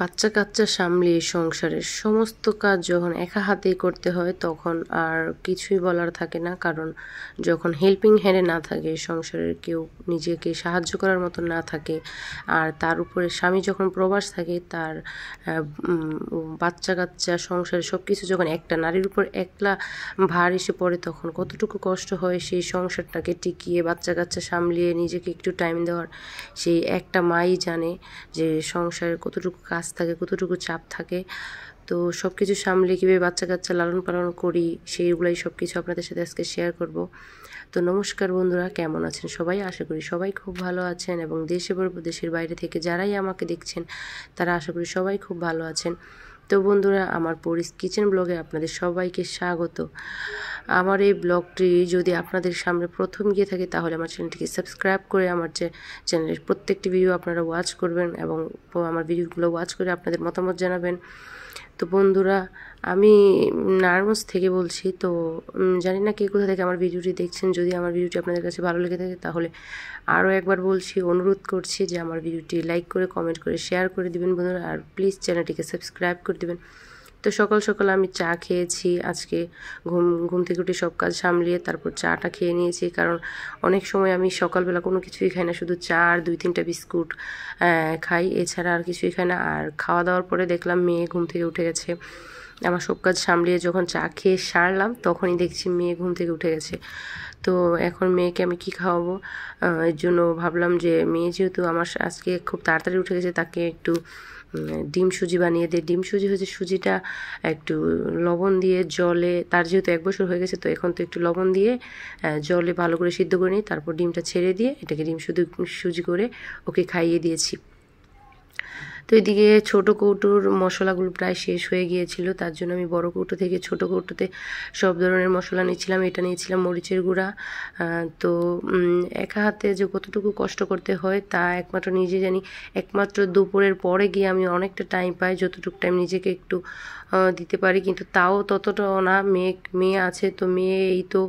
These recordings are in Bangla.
বাচ্চা কাচ্চা সামলিয়ে সংসারের সমস্ত কাজ যখন একা হাতেই করতে হয় তখন আর কিছুই বলার থাকে না। কারণ যখন হেল্পিং হ্যান্ডে না থাকে, সংসারের কেউ নিজেকে সাহায্য করার মতো না থাকে, আর তার উপরে স্বামী যখন প্রবাস থাকে, তার বাচ্চা কাচ্চা সংসারের সব কিছু যখন একটা নারীর উপর একলা ভার এসে পড়ে, তখন কতটুকু কষ্ট হয় সেই সংসারটাকে টিকিয়ে বাচ্চা কাচ্চা সামলিয়ে নিজেকে একটু টাইম দেওয়ার। সেই একটা মাই জানে যে সংসারের কতটুকু কাজ থাকে, কতটুকু চাপ থাকে। তো সব কিছু সামলে কীভাবে বাচ্চা কাচ্চা লালন পালন করি, সেইগুলাই সব কিছু আপনাদের সাথে আজকে শেয়ার করব। তো নমস্কার বন্ধুরা, কেমন আছেন সবাই? আশা করি সবাই খুব ভালো আছেন, এবং দেশে বা দেশের বাইরে থেকে যারাই আমাকে দেখছেন তারা আশা করি সবাই খুব ভালো আছেন। তো বন্ধুরা, আমার পরিস কিচেন ব্লগে আপনাদের সবাইকে স্বাগত। আমার এই ব্লগটি যদি আপনাদের সামনে প্রথম গিয়ে থাকে তাহলে আমার চ্যানেলটিকে সাবস্ক্রাইব করে আমার চ্যানেলের প্রত্যেকটি ভিডিও আপনারা ওয়াচ করবেন, এবং আমার ভিডিওগুলো ওয়াচ করে আপনাদের মতামত জানাবেন। তো বন্ধুরা, আমি নারায়ণগঞ্জ থেকে বলছি। তো জানি না কে কোথা থেকে আমার ভিডিওটি দেখছেন। যদি আমার ভিডিওটি আপনাদের কাছে ভালো লেগে থাকে তাহলে আরও একবার বলছি, অনুরোধ করছি যে আমার ভিডিওটি লাইক করে, কমেন্ট করে, শেয়ার করে দিবেন বন্ধুরা, আর প্লিজ চ্যানেলটিকে সাবস্ক্রাইব করে দিবেন। তো সকাল সকাল আমি চা খেয়েছি আজকে। ঘুম থেকে উঠে সব কাজ সামলিয়ে তারপর চাটা খেয়ে নিয়েছি। কারণ অনেক সময় আমি সকালবেলা কোনো কিছুই খাই না, শুধু চা আর 2-3টা বিস্কুট খাই, এছাড়া আর কিছুই খাই না। আর খাওয়া দাওয়ার পরে দেখলাম মেয়ে ঘুম থেকে উঠে গেছে। আমার সব কাজ সামলিয়ে যখন চা খেয়ে সারলাম তখনই দেখছি মেয়ে ঘুম থেকে উঠে গেছে। তো এখন মেয়েকে আমি কি খাওয়াবো, এর জন্য ভাবলাম যে মেয়ে যেহেতু আমার আজকে খুব তাড়াতাড়ি উঠে গেছে, তাকে একটু ডিম সুজি বানিয়ে দিই। ডিম সুজি হচ্ছে সুজিটা একটু লবণ দিয়ে জলে, তার যেহেতু 1 বছর হয়ে গেছে তো এখন তো একটু লবণ দিয়ে জলে ভালো করে সিদ্ধ করে নিই, তারপর ডিমটা ছেড়ে দিয়ে এটাকে ডিম সুজি করে ওকে খাইয়ে দিয়েছি। তো এদিকে ছোটো কৌটোর মশলাগুলো প্রায় শেষ হয়ে গিয়েছিল, তার জন্য আমি বড় কৌটো থেকে ছোট কৌটোতে সব ধরনের মশলা নিয়েছিলাম। এটা নিয়েছিলাম মরিচের গুঁড়া। তো একা হাতে যে কতটুকু কষ্ট করতে হয় তা একমাত্র নিজে জানি। একমাত্র দুপুরের পরে গিয়ে আমি অনেকটা টাইম পাই, যতটুকু টাইম নিজেকে একটু দিতে পারি, কিন্তু তাও ততটাও না। মেয়ে আছে, তো মেয়ে এই তো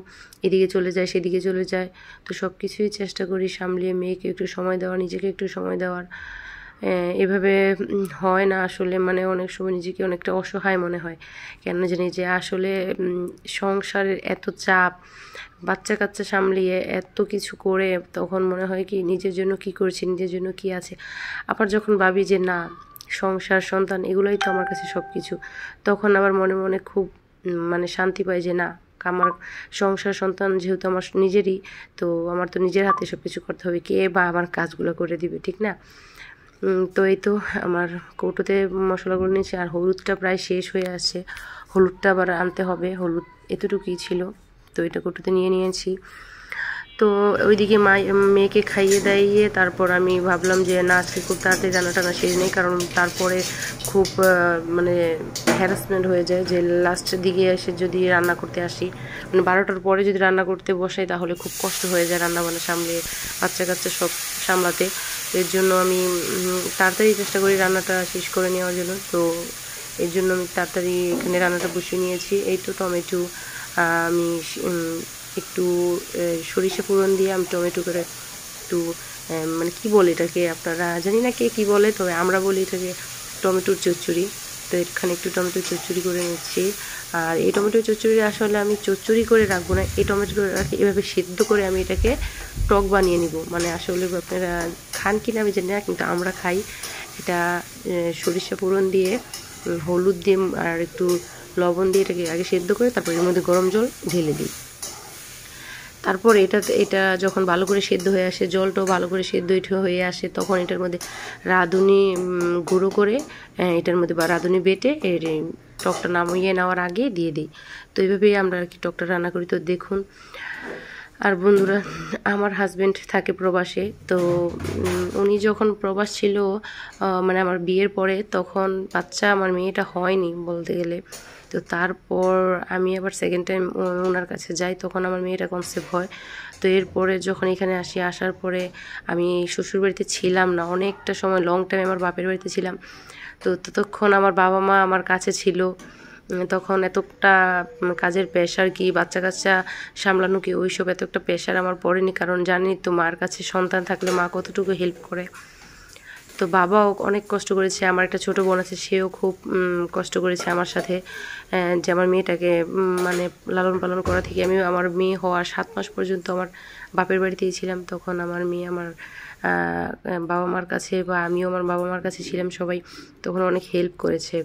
এদিকে চলে যায়, সেদিকে চলে যায়। তো সব কিছুই চেষ্টা করি সামলিয়ে মেয়েকে একটু সময় দেওয়ার, নিজেকে একটু সময় দেওয়ার। এভাবে হয় না আসলে, মানে অনেক সময় নিজেকে অনেকটা অসহায় মনে হয়। কেন জানি যে আসলে সংসারের এত চাপ, বাচ্চা কাচ্চা সামলিয়ে এত কিছু করে তখন মনে হয় কি নিজের জন্য কি করছি, নিজের জন্য কি আছে। আবার যখন ভাবি যে না, সংসার সন্তান এগুলোই তো আমার কাছে সব কিছু, তখন আবার মনে মনে খুব মানে শান্তি পাই যে না, আমার সংসার সন্তান যেহেতু আমার নিজেরই, তো আমার তো নিজের হাতে সব কিছু করতে হবে, কে বা আমার কাজগুলো করে দিবে, ঠিক না? তো এই তো আমার কৌটোতে মশলাগুলো নিয়েছি, আর হলুদটা প্রায় শেষ হয়ে আসছে, হলুদটা আবার আনতে হবে। হলুদ এতটুকুই ছিল, তো এটা কৌটোতে নিয়ে নিয়েছি। তো ওইদিকে মেয়েকে খাইয়ে দাইয়ে তারপর আমি ভাবলাম যে না, আজকে খুব তাড়াতাড়ি রান্না টান্না শেষ নেই, কারণ তারপরে খুব মানে হ্যারাসমেন্ট হয়ে যায় যে লাস্টের দিকে এসে যদি রান্না করতে আসি, মানে 12টার পরে যদি রান্না করতে বসাই তাহলে খুব কষ্ট হয়ে যায় রান্না বান্না সামলে, বাচ্চা কাচ্চা সব সামলাতে। এর জন্য আমি তাড়াতাড়ি চেষ্টা করি রান্নাটা শেষ করে নেওয়ার জন্য। তো এর জন্য আমি তাড়াতাড়ি এখানে রান্নাটা বসিয়ে নিয়েছি। এই তো টমেটো আমি একটু সরিষা ফোড়ন দিয়ে আমি টমেটো করে একটু মানে কি বলে এটাকে, আপনারা জানি না কে কী বলে, তবে আমরা বলি এটাকে টমেটোর চচ্চড়ি। তো এখানে একটু টমেটোর চচ্চড়ি করে নিচ্ছি। আর এই টমেটোর চচ্চড়ি আসলে আমি চচ্চড়ি করে রাখবো না, এই টমেটোটাকে এভাবে সেদ্ধ করে আমি এটাকে টক বানিয়ে নিব। মানে আসলে আপনারা খান কিনা আমি জানি না, কিন্তু আমরা খাই এটা। সরিষা ফোড়ন দিয়ে, হলুদ দিয়ে আর একটু লবণ দিয়ে এটাকে আগে সেদ্ধ করে তারপর এর মধ্যে গরম জল ঢেলে দিই। তারপর এটা যখন ভালো করে সেদ্ধ হয়ে আসে, জলটাও ভালো করে সেদ্ধ হয়ে আসে, তখন এটার মধ্যে রাঁধুনি গুঁড়ো করে এটার মধ্যে বা রাঁধুনি বেটে এর টকটা নামিয়ে নেওয়ার আগে দিয়ে দিই। তো এইভাবেই আমরা আর কি টকটা রান্না করি। তো দেখুন। আর বন্ধুরা, আমার হাজব্যান্ড থাকে প্রবাসে। তো উনি যখন প্রবাস ছিল, মানে আমার বিয়ের পরে, তখন বাচ্চা আমার মেয়েটা হয়নি বলতে গেলে। তো তারপর আমি আবার সেকেন্ড টাইম ওনার কাছে যাই, তখন আমার মেয়েটা কনসেপ্ট হয়। তো এরপরে যখন এখানে আসার পরে আমি শ্বশুরবাড়িতে ছিলাম না অনেকটা সময়, লং টাইম আমার বাপের বাড়িতে ছিলাম। তো ততক্ষণ আমার বাবা মা আমার কাছে ছিল, তখন এতটা কাজের প্রেশার কি, বাচ্চা কাচ্চা সামলানো কি, ওইসব এত একটা প্রেশার আমার পড়েনি। কারণ জানি তো মার কাছে সন্তান থাকলে মা কতটুকু হেল্প করে। তো তো বাবাও অনেক কষ্ট করেছে, আমার একটা ছোট বোন আছে, সেও খুব কষ্ট করেছে আমার সাথে, যে আমার মেয়েটাকে মানে লালন পালন করা থেকে। আমি আমার মেয়ে হওয়ার 7 মাস পর্যন্ত আমার বাপের বাড়িতেই ছিলাম। তখন আমার মেয়ে আমার বাবা মার কাছে, বা আমিও আমার বাবা মার কাছে ছিলাম, সবাই তখন অনেক হেল্প করেছে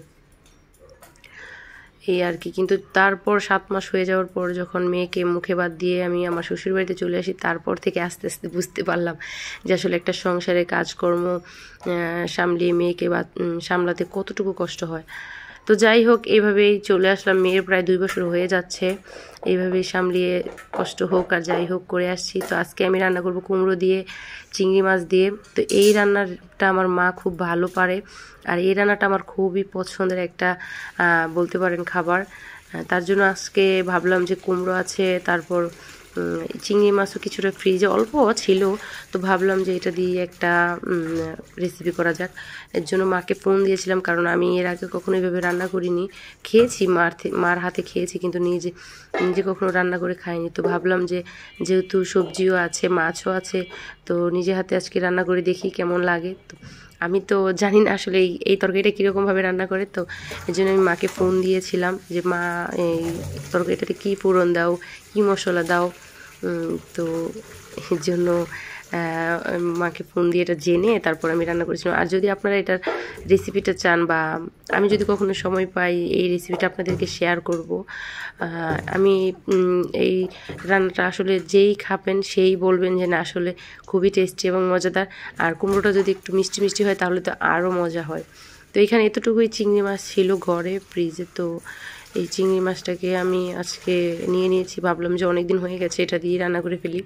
এই আর কি। কিন্তু তারপর 7 মাস হয়ে যাওয়ার পর যখন মেয়েকে মুখে বাদ দিয়ে আমি আমার শ্বশুর বাড়িতে চলে আসি, তারপর থেকে আস্তে আস্তে বুঝতে পারলাম যে আসলে একটা সংসারে কাজকর্ম সামলিয়ে মেয়েকে সামলাতে কতটুকু কষ্ট হয়। তো যাই হোক, এইভাবেই চলে আসলাম। মেয়ের প্রায় 2 বছর হয়ে যাচ্ছে, এইভাবেই সামলিয়ে কষ্ট হোক আর যাই হোক করে আসছি। তো আজকে আমি রান্না করব কুমড়ো দিয়ে, চিংড়ি মাছ দিয়ে। তো এই রান্নাটা আমার মা খুব ভালো পারে, আর এই রান্নাটা আমার খুবই পছন্দের একটা বলতে পারেন খাবার। তার জন্য আজকে ভাবলাম যে কুমড়ো আছে, তারপর চিংড়ি মাছও কিছুটা ফ্রিজে অল্প ছিল, তো ভাবলাম যে এটা দিয়ে একটা রেসিপি করা যাক। এর জন্য মাকে ফোন দিয়েছিলাম, কারণ আমি এর আগে কখনো এইভাবে রান্না করিনি। খেয়েছি মার হাতে খেয়েছি, কিন্তু নিজে নিজে কখনো রান্না করে খাইনি। তো ভাবলাম যে যেহেতু সবজিও আছে, মাছও আছে, তো নিজে হাতে আজকে রান্না করে দেখি কেমন লাগে। তো আমি তো জানি না আসলে এই তরকারিটা কীরকমভাবে রান্না করে, তো এই জন্য আমি মাকে ফোন দিয়েছিলাম যে মা এই তরকারিটাতে কী ফোড়ন দাও, কী মশলা দাও। তো এর জন্য মাকে ফোন দিয়ে এটা জেনে তারপর আমি রান্না করেছিলাম। আর যদি আপনারা এটার রেসিপিটা চান, বা আমি যদি কখনো সময় পাই এই রেসিপিটা আপনাদেরকে শেয়ার করব। আমি এই রান্নাটা আসলে যেই খাবেন সেই বলবেন যে না আসলে খুবই টেস্টি এবং মজাদার। আর কুমড়োটা যদি একটু মিষ্টি মিষ্টি হয় তাহলে তো আরও মজা হয়। তো এখানে এতটুকুই চিংড়ি মাছ ছিল ঘরে ফ্রিজে, তো এই চিংড়ি মাছটাকে আমি আজকে নিয়ে নিয়েছি। ভাবলাম যে অনেক দিন হয়ে গেছে, এটা দিয়ে রান্না করে ফেলি।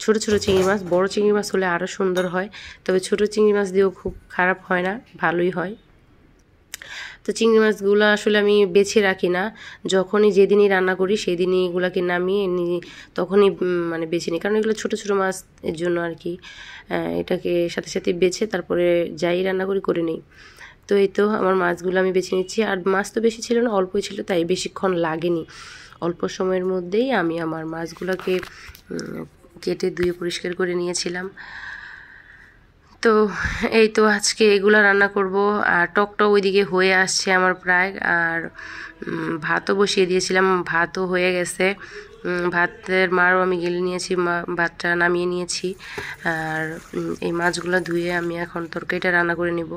ছোট ছোট চিংড়ি মাছ, বড় চিংড়ি মাছ হলে আরও সুন্দর হয়, তবে ছোট চিংড়ি মাছ দিয়েও খুব খারাপ হয় না, ভালোই হয়। তো চিংড়ি মাছগুলো আসলে আমি বেছে রাখি না, যখনই যেদিনই রান্না করি সেদিনই এগুলোকে নামিয়ে নিই, তখনই মানে বেছে নিই, কারণ এগুলো ছোটো ছোটো মাছ, এর জন্য আর কি এটাকে সাথে সাথে বেছে তারপরে যাই রান্না করে নিই। তো এই তো আমার মাছগুলো আমি বেছে নিচ্ছি। আর মাছ তো বেশি ছিল না, অল্পই ছিল, তাই বেশিক্ষণ লাগেনি। অল্প সময়ের মধ্যেই আমি আমার মাছগুলোকে কেটে ধুয়ে পরিষ্কার করে নিয়েছিলাম। তো এই তো আজকে এগুলো রান্না করব। আর টকটাও ওইদিকে হয়ে আসছে আমার প্রায়। আর ভাতও বসিয়ে দিয়েছিলাম, ভাতও হয়ে গেছে। ভাতের মারও আমি গেলে নিয়েছি, ভাতটা নামিয়ে নিয়েছি। আর এই মাছগুলো ধুয়ে আমি এখন তরকারিটা রান্না করে নিব।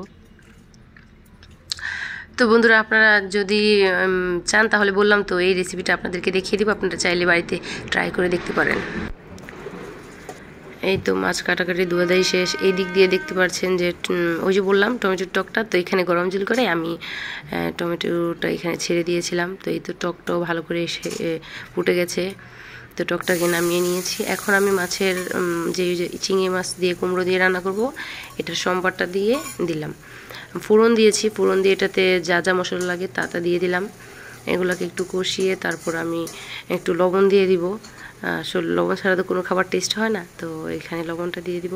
তো বন্ধুরা, আপনারা যদি চান তাহলে বললাম তো এই রেসিপিটা আপনাদেরকে দেখিয়ে দিব, আপনারা চাইলে বাড়িতে ট্রাই করে দেখতে পারেন। এই তো মাছ কাটাকাটি ধোয়াধাই শেষ। এই দিক দিয়ে দেখতে পাচ্ছেন যে ওই যে বললাম টমেটোর টকটা, তো এখানে গরম জল করে আমি টমেটোটা এখানে ছেড়ে দিয়েছিলাম। তো এই তো টকটাও ভালো করে ফুটে গেছে, তো টকটাকে নামিয়ে নিয়েছি। এখন আমি মাছের যে চিংড়ি মাছ দিয়ে কুমড়ো দিয়ে রান্না করব, এটার সম্বারটা দিয়ে দিলাম। ফোড়ন দিয়েছি, ফোড়ন দিয়ে এটাতে যা যা মশলা লাগে তা দিয়ে দিলাম। এগুলোকে একটু কষিয়ে তারপর আমি একটু লবণ দিয়ে দিব। আসলে লবণ ছাড়া তো কোনো খাবার টেস্ট হয় না, তো এখানে লবণটা দিয়ে দিব।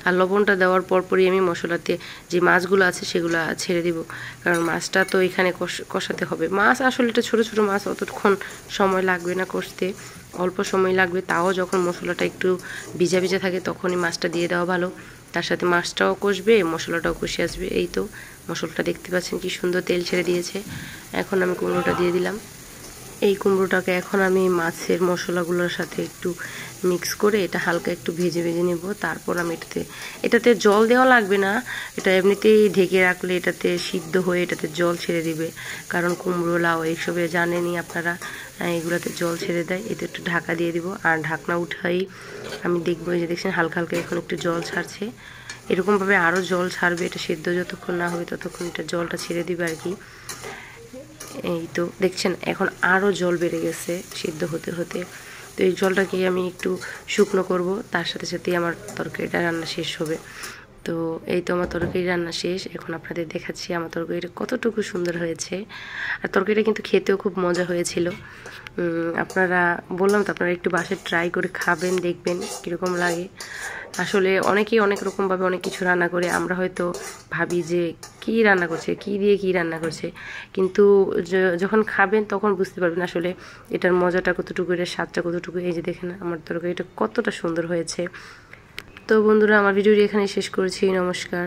আর লবণটা দেওয়ার পরপরই আমি মশলাতে যে মাছগুলো আছে সেগুলো ছেড়ে দিব, কারণ মাছটা তো এখানে কষাতে হবে। মাছ আসলে এটা ছোটো ছোটো মাছ, অতক্ষণ সময় লাগবে না কষতে, অল্প সময় লাগবে। তাও যখন মশলাটা একটু ভিজা ভিজা থাকে তখনই মাছটা দিয়ে দেওয়া ভালো, তার সাথে মাছটাও কষবে, মশলাটাও কষে আসবে। এই তো মশলাটা দেখতে পাচ্ছেন কি সুন্দর তেল ছেড়ে দিয়েছে। এখন আমি কুমড়োটা দিয়ে দিলাম। এই কুমড়োটাকে এখন আমি মাছের মশলাগুলোর সাথে একটু মিক্স করে এটা হালকা একটু ভেজে ভেজে নেব। তারপর আমি এটাতে জল দেওয়া লাগবে না, এটা এমনিতেই ঢেকে রাখলে এটাতে সিদ্ধ হয়ে এটাতে জল ছেড়ে দিবে, কারণ কুমড়ো লাউ এইসবে জানেনই আপনারা, এগুলোতে জল ছেড়ে দেয়। এতে একটু ঢাকা দিয়ে দিব, আর ঢাকনা উঠাই আমি দেখবো যে দেখছেন হালকা হালকা এখন একটু জল ছাড়ছে। এরকমভাবে আরও জল ছাড়বে, এটা সেদ্ধ যতক্ষণ না হবে ততক্ষণ এটা জলটা ছেড়ে দিবে আর কি। এই তো দেখছেন এখন আরও জল বেড়ে গেছে সিদ্ধ হতে হতে। তো এই জলটাকে আমি একটু শুকনো করব, তার সাথে সাথেই আমার তরকারিটা রান্না শেষ হবে। তো এই তো আমার তরকারি রান্না শেষ। এখন আপনাদের দেখাচ্ছি আমার তরকারিটা কতটুকু সুন্দর হয়েছে। আর তরকারিটা কিন্তু খেতেও খুব মজা হয়েছিল। আপনারা বললাম তো আপনারা একটু বাসায় ট্রাই করে খাবেন, দেখবেন কীরকম লাগে। আসলে অনেকেই অনেক রকমভাবে অনেক কিছু রান্না করে, আমরা হয়তো ভাবি যে কী রান্না করছে, কী দিয়ে কী রান্না করছে, কিন্তু যখন খাবেন তখন বুঝতে পারবেন আসলে এটার মজাটা কতটুকু, এটার স্বাদটা কতটুকু। এই যে দেখেন আমার তরকারিটা কতটা সুন্দর হয়েছে। তো বন্ধুরা, আমার ভিডিওটি এখানে শেষ করছি। নমস্কার।